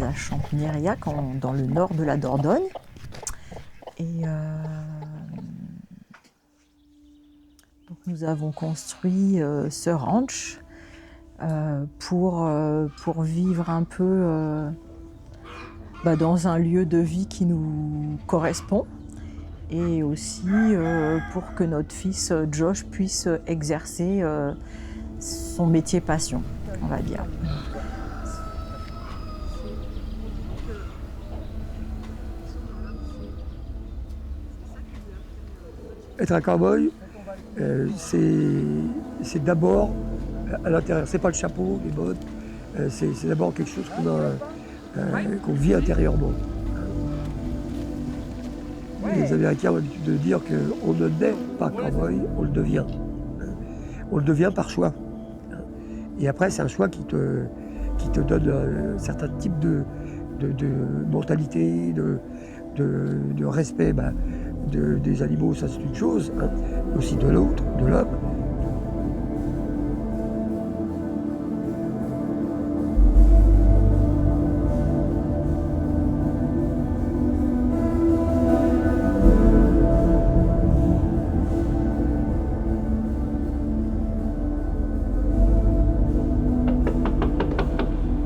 à Champnieriac, dans le nord de la Dordogne. Et donc nous avons construit ce ranch pour vivre un peu dans un lieu de vie qui nous correspond, et aussi pour que notre fils Josh puisse exercer son métier passion, on va dire. Être un cow-boy, c'est d'abord à l'intérieur. C'est pas le chapeau, les bottes. C'est d'abord quelque chose qu'on vit intérieurement. Les Américains ont l'habitude de dire qu'on ne naît pas cow-boy, on le devient. On le devient par choix. Et après, c'est un choix qui te donne un certain type de mentalité, de respect des animaux, ça c'est une chose, hein, aussi de l'autre, de l'homme.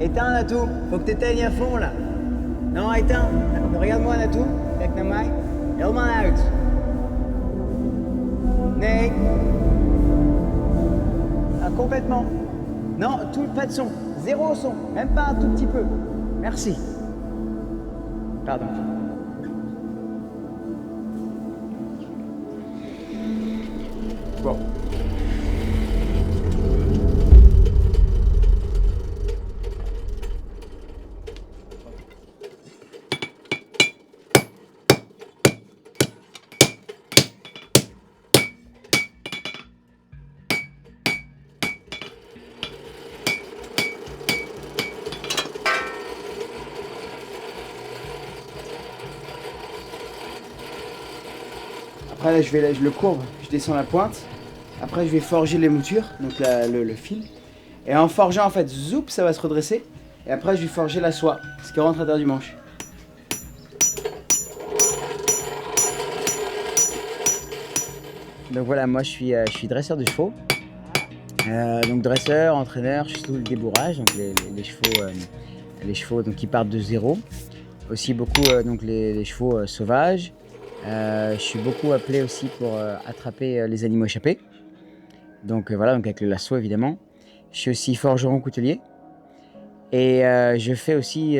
Éteins, Natou. Faut que t'éteignes à fond, là. Non, éteins. Regarde-moi, Natou. Kijk naar mij. Helemaal uit. Nee. Ah, complètement. Non, pas de son. Zéro son. Même pas un tout petit peu. Merci. Pardon. Bon. Après là, je le courbe, je descends la pointe. Après, je vais forger les moutures, donc le fil. Et en forgeant, en fait, zoup, ça va se redresser. Et après, je vais forger la soie, ce qui rentre à l'intérieur du manche. Donc voilà, moi je suis dresseur de chevaux. Donc dresseur, entraîneur, je suis tout le débourrage, donc les chevaux donc, qui partent de zéro. Aussi beaucoup donc les chevaux sauvages. Je suis beaucoup appelé aussi pour attraper les animaux échappés. Donc voilà, donc avec le lasso évidemment. Je suis aussi forgeron coutelier. Et je fais aussi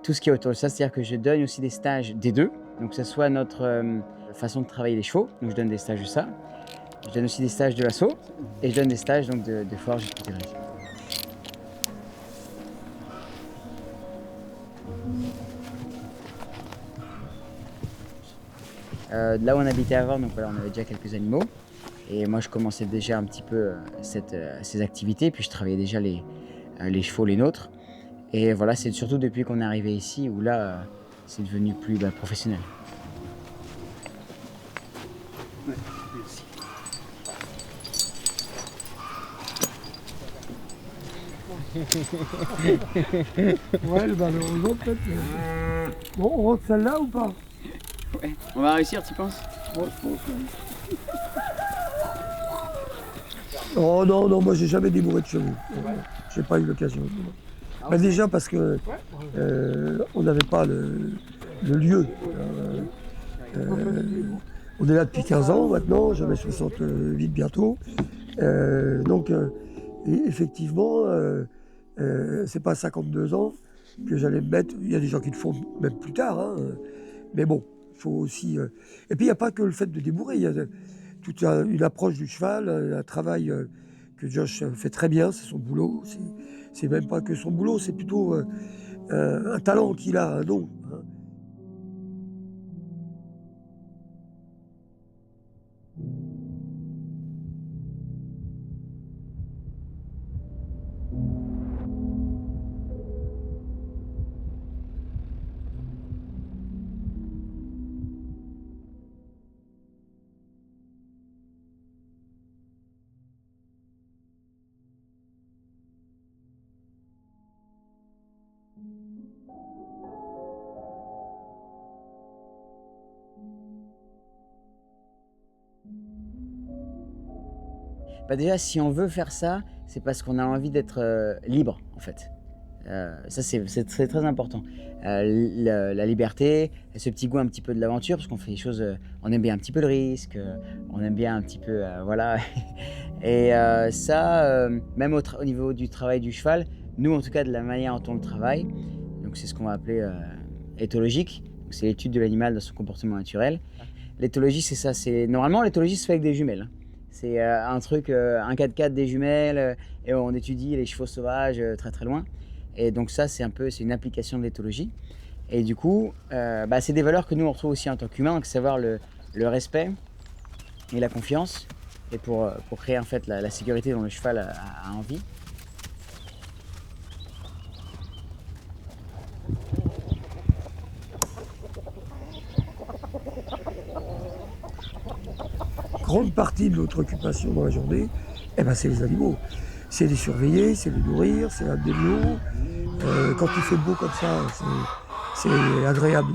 tout ce qui est autour de ça, c'est-à-dire que je donne aussi des stages des deux. Donc que ce soit notre façon de travailler les chevaux, donc je donne des stages de ça. Je donne aussi des stages de lasso et je donne des stages donc, de forge et de coutellerie. Là où on habitait avant, donc voilà, on avait déjà quelques animaux. Et moi, je commençais déjà un petit peu ces activités. Puis je travaillais déjà les chevaux, les nôtres. Et voilà, c'est surtout depuis qu'on est arrivé ici où là, c'est devenu plus professionnel. Ouais, merci. Ouais, malheureusement peut-être. Bon, on rentre celle-là ou pas? Ouais. On va réussir, tu penses? Bon, je pense. Oh non, non, moi j'ai jamais débourré de chevaux. J'ai pas eu l'occasion. Déjà parce que on n'avait pas le lieu. On est là depuis 15 ans maintenant, j'en ai 68 bientôt. Effectivement, c'est pas à 52 ans que j'allais me mettre. Il y a des gens qui le font même plus tard, hein, mais bon, il faut aussi. Et puis il n'y a pas que le fait de débourrer, il y a toute une approche du cheval, un travail que Josh fait très bien, c'est son boulot. C'est même pas que son boulot, c'est plutôt un talent qu'il a, un don. Hein. Déjà, si on veut faire ça, c'est parce qu'on a envie d'être libre, en fait. Ça, c'est très important. La liberté, ce petit goût un petit peu de l'aventure, parce qu'on fait les choses, on aime bien un petit peu le risque, on aime bien un petit peu, voilà. Et ça, même au niveau du travail du cheval, nous, en tout cas, de la manière dont on le travaille, donc c'est ce qu'on va appeler éthologique, c'est l'étude de l'animal dans son comportement naturel. L'éthologie, c'est ça. Normalement, l'éthologie se fait avec des jumelles. C'est un truc, un 4x4 des jumelles, et on étudie les chevaux sauvages très très loin. Et donc ça, c'est une application de l'éthologie. Et du coup, c'est des valeurs que nous on retrouve aussi en tant qu'humains, donc savoir le respect et la confiance, et pour créer en fait la sécurité dont le cheval a envie. Grande partie de notre occupation dans la journée, c'est les animaux. C'est les surveiller, c'est les nourrir, c'est amener de l'eau. Quand il fait beau comme ça, c'est agréable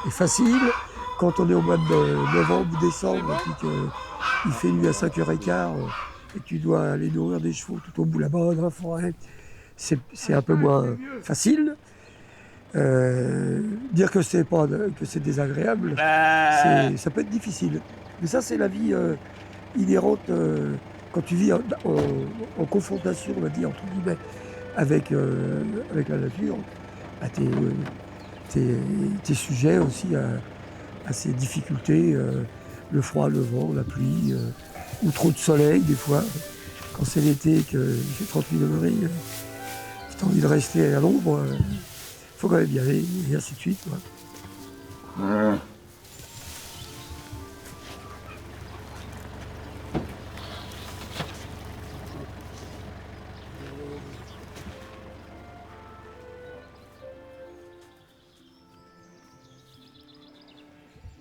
et facile. Quand on est au mois de novembre ou décembre et qu'il fait nuit à 5h15 et que tu dois aller nourrir des chevaux tout au bout là-bas dans la forêt, c'est un peu moins facile. Dire que c'est désagréable, ça peut être difficile. Mais ça, c'est la vie inhérente quand tu vis en confrontation, on va dire, entre guillemets, avec la nature. T'es sujet aussi à ces difficultés, le froid, le vent, la pluie, ou trop de soleil des fois. Quand c'est l'été et qu'il fait 38 degrés, tu as envie de rester à l'ombre. Faut quand même y aller, et ainsi de suite. Ouais.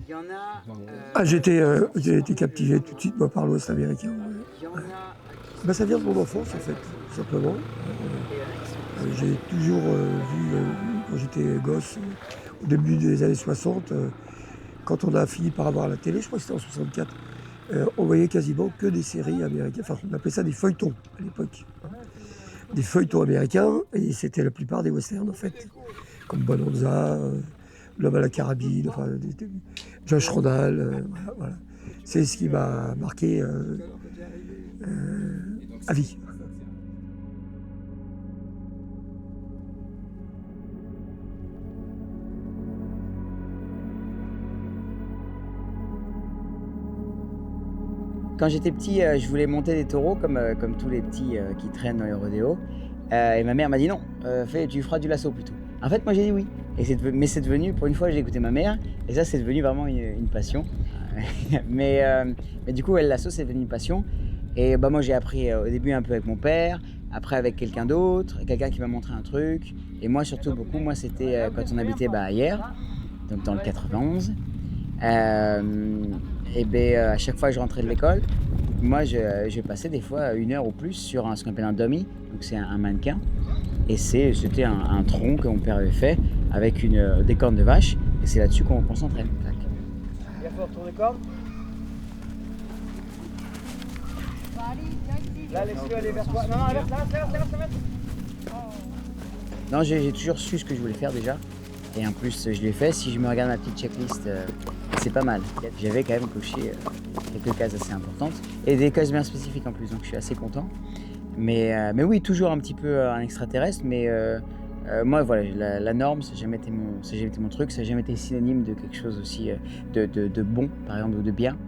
Il y en a. J'ai été captivé tout de suite par l'Ouest américain. Ouais. Ça vient de mon enfance en fait, tout simplement. J'ai toujours vu, quand j'étais gosse, au début des années 60, quand on a fini par avoir la télé, je crois que c'était en 64, on voyait quasiment que des séries américaines, enfin on appelait ça des feuilletons à l'époque. Des feuilletons américains, et c'était la plupart des westerns en fait, comme Bonanza, L'homme à la carabine, enfin, Josh Ronald, voilà. C'est ce qui m'a marqué à vie. Quand j'étais petit, je voulais monter des taureaux comme tous les petits qui traînent dans les rodéos. Et ma mère m'a dit non, tu feras du lasso plutôt. En fait, moi j'ai dit oui. Mais c'est devenu, pour une fois, j'ai écouté ma mère, et ça c'est devenu vraiment une passion. mais du coup, le lasso c'est devenu une passion. Et moi j'ai appris au début un peu avec mon père, après avec quelqu'un d'autre, quelqu'un qui m'a montré un truc. Et moi surtout beaucoup, moi c'était quand on habitait à Hyères, donc dans le 91. À chaque fois que je rentrais de l'école, moi je passais des fois 1 heure ou plus sur ce qu'on appelle un dummy, donc c'est un mannequin, et c'était un tronc que mon père avait fait avec des cornes de vache, et c'est là-dessus qu'on s'entraîne. Il faut retourner les cornes. Là, laisse-le aller vers toi. Non, inverse. Non, j'ai toujours su ce que je voulais faire déjà, et en plus je l'ai fait. Si je me regarde ma petite checklist, c'est pas mal. J'avais quand même coché quelques cases assez importantes, et des cases bien spécifiques en plus, donc je suis assez content. Mais oui, toujours un petit peu un extraterrestre, mais moi voilà, la norme, ça n'a jamais été mon truc, ça n'a jamais été synonyme de quelque chose aussi de bon, par exemple, ou de bien.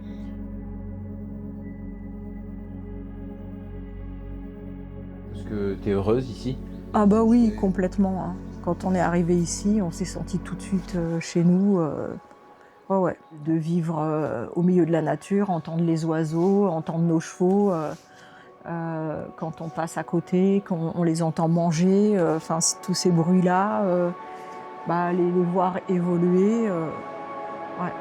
Est-ce que tu es heureuse ici? Ah bah oui, complètement. Hein. Quand on est arrivé ici, on s'est senti tout de suite chez nous. Ouais. De vivre au milieu de la nature, entendre les oiseaux, entendre nos chevaux. Quand on passe à côté, quand on les entend manger, tous ces bruits-là, les voir évoluer. Ouais.